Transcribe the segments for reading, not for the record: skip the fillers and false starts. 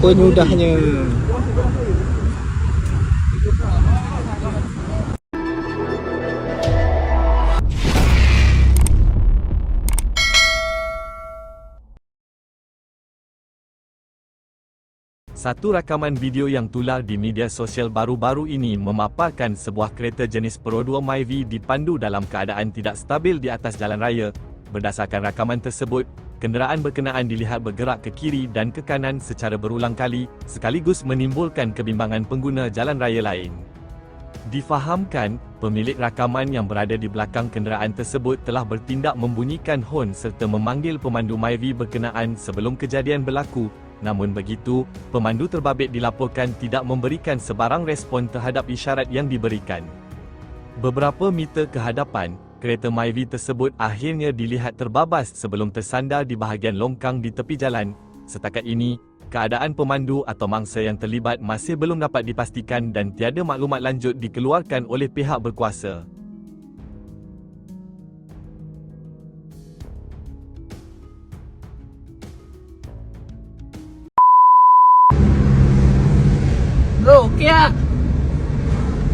penyudahnya. Satu rakaman video yang tular di media sosial baru-baru ini memaparkan sebuah kereta jenis Pro 2 Myvi dipandu dalam keadaan tidak stabil di atas jalan raya. Berdasarkan rakaman tersebut, kenderaan berkenaan dilihat bergerak ke kiri dan ke kanan secara berulang kali, sekaligus menimbulkan kebimbangan pengguna jalan raya lain. Difahamkan, pemilik rakaman yang berada di belakang kenderaan tersebut telah bertindak membunyikan hon serta memanggil pemandu Myvi berkenaan sebelum kejadian berlaku. Namun begitu, pemandu terbabit dilaporkan tidak memberikan sebarang respon terhadap isyarat yang diberikan. Beberapa meter ke hadapan, kereta Myvi tersebut akhirnya dilihat terbabas sebelum tersandar di bahagian longkang di tepi jalan. Setakat ini, keadaan pemandu atau mangsa yang terlibat masih belum dapat dipastikan dan tiada maklumat lanjut dikeluarkan oleh pihak berkuasa. Bro, okey tak?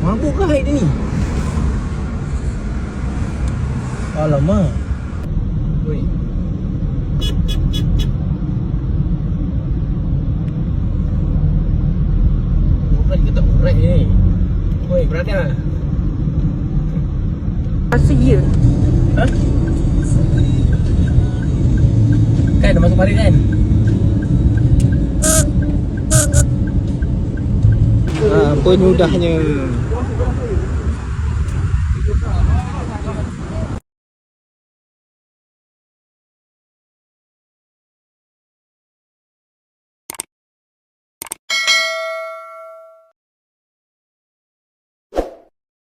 Mabuk ke hari ni? Alamak. Oi. Bukan kita tak berat ni. Oi, perhatian lah. Masih ya? Ha? Kan dah masuk parit kan? Penyudahnya.